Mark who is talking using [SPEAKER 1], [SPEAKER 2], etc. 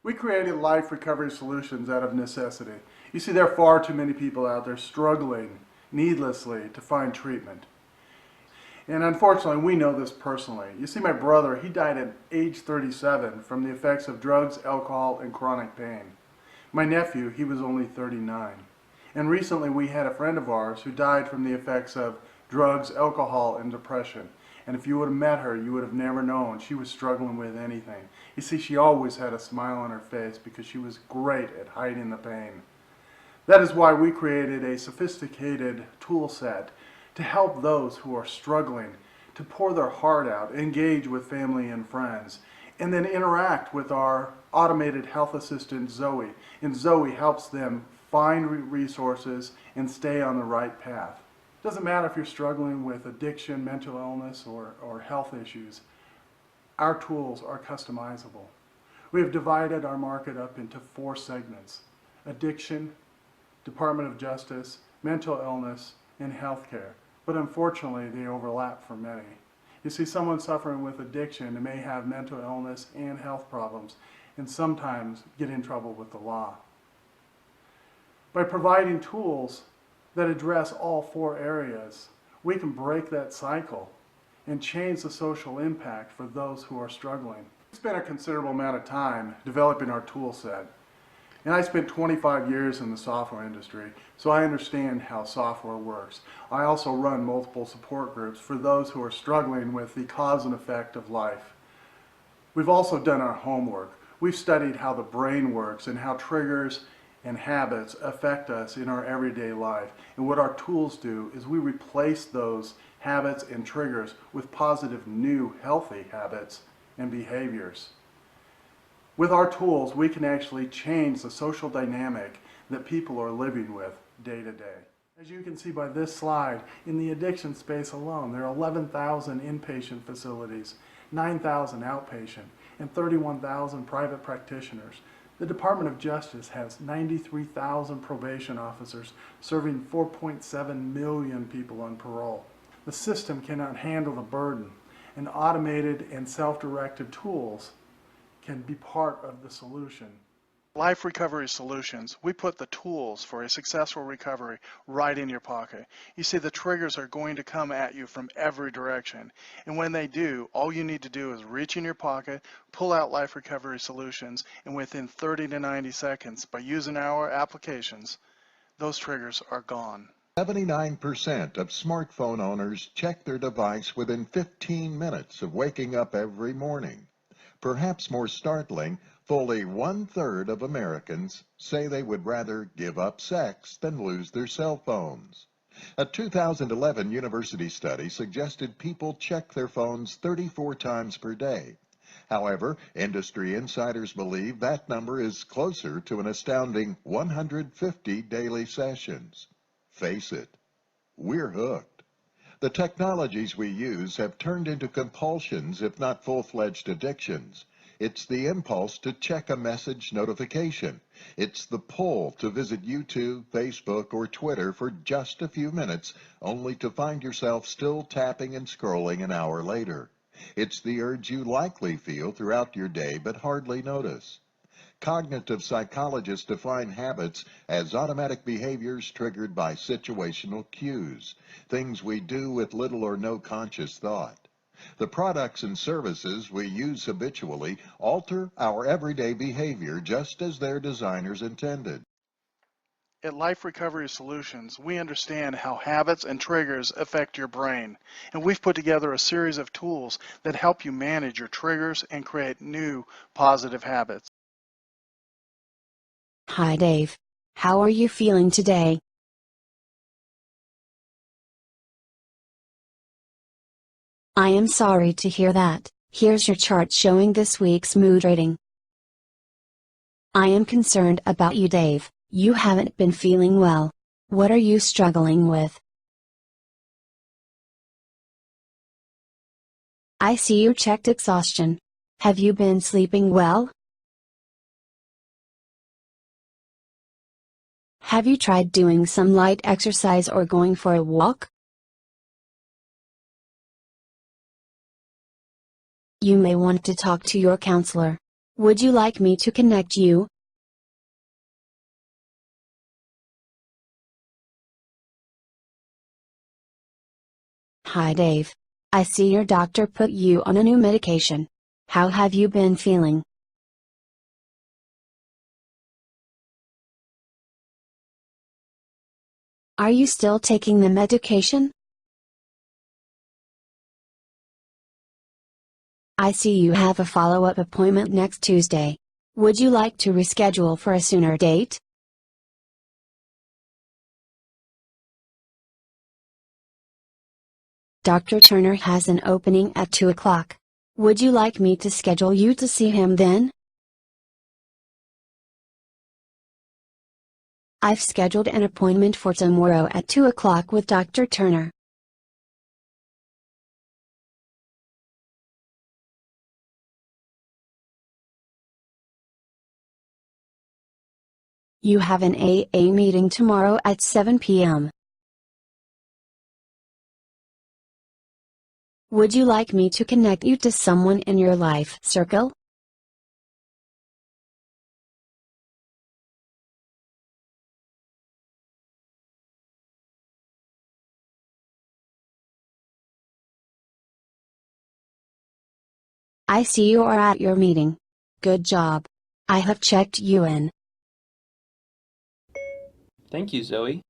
[SPEAKER 1] We created life recovery solutions out of necessity. You see, there are far too many people out there struggling needlessly to find treatment. And unfortunately, we know this personally. You see, my brother, he died at age 37 from the effects of drugs, alcohol, and chronic pain. My nephew, he was only 39. And recently we had a friend of ours who died from the effects of drugs, alcohol, and depression. And if you would have met her, you would have never known she was struggling with anything. You see, she always had a smile on her face because she was great at hiding the pain. That is why we created a sophisticated tool set to help those who are struggling to pour their heart out, engage with family and friends, and then interact with our automated health assistant, Zoey. And Zoey helps them find resources and stay on the right path. It doesn't matter if you're struggling with addiction, mental illness, or health issues. Our tools are customizable. We have divided our market up into 4 segments: addiction, Department of Justice, mental illness, and healthcare. But unfortunately, they overlap for many. You see, someone suffering with addiction may have mental illness and health problems, and sometimes get in trouble with the law. By providing tools that address all 4 areas, we can break that cycle and change the social impact for those who are struggling. We spent a considerable amount of time developing our tool set. And I spent 25 years in the software industry, so I understand how software works. I also run multiple support groups for those who are struggling with the cause and effect of life. We've also done our homework. We've studied how the brain works and how triggers and habits affect us in our everyday life. And what our tools do is we replace those habits and triggers with positive, new, healthy habits and behaviors. With our tools, we can actually change the social dynamic that people are living with day to day. As you can see by this slide, in the addiction space alone, there are 11,000 inpatient facilities, 9,000 outpatient, and 31,000 private practitioners. The Department of Justice has 93,000 probation officers serving 4.7 million people on parole. The system cannot handle the burden, and automated and self-directed tools can be part of the solution. Life Recovery Solutions, we put the tools for a successful recovery right in your pocket. You see, the triggers are going to come at you from every direction. And when they do, all you need to do is reach in your pocket, pull out Life Recovery Solutions, and within 30 to 90 seconds, by using our applications, those triggers are gone.
[SPEAKER 2] 79% of smartphone owners check their device within 15 minutes of waking up every morning. Perhaps more startling, fully 1/3 of Americans say they would rather give up sex than lose their cell phones. A 2011 university study suggested people check their phones 34 times per day. However, industry insiders believe that number is closer to an astounding 150 daily sessions. Face it, we're hooked. The technologies we use have turned into compulsions, if not full-fledged addictions. It's the impulse to check a message notification. It's the pull to visit YouTube, Facebook, or Twitter for just a few minutes, only to find yourself still tapping and scrolling an hour later. It's the urge you likely feel throughout your day but hardly notice. Cognitive psychologists define habits as automatic behaviors triggered by situational cues, things we do with little or no conscious thought. The products and services we use habitually alter our everyday behavior just as their designers intended.
[SPEAKER 1] At Life Recovery Solutions, we understand how habits and triggers affect your brain, and we've put together a series of tools that help you manage your triggers and create new positive habits.
[SPEAKER 3] Hi Dave. How are you feeling today? I am sorry to hear that. Here's your chart showing this week's mood rating. I am concerned about you, Dave. You haven't been feeling well. What are you struggling with? I see you checked exhaustion. Have you been sleeping well? Have you tried doing some light exercise or going for a walk? You may want to talk to your counselor. Would you like me to connect you? Hi Dave. I see your doctor put you on a new medication. How have you been feeling? Are you still taking the medication? I see you have a follow-up appointment next Tuesday. Would you like to reschedule for a sooner date? Dr. Turner has an opening at 2 o'clock. Would you like me to schedule you to see him then? I've scheduled an appointment for tomorrow at 2 o'clock with Dr. Turner. You have an AA meeting tomorrow at 7 p.m. Would you like me to connect you to someone in your life circle? I see you are at your meeting. Good job. I have checked you in.
[SPEAKER 4] Thank you, Zoey.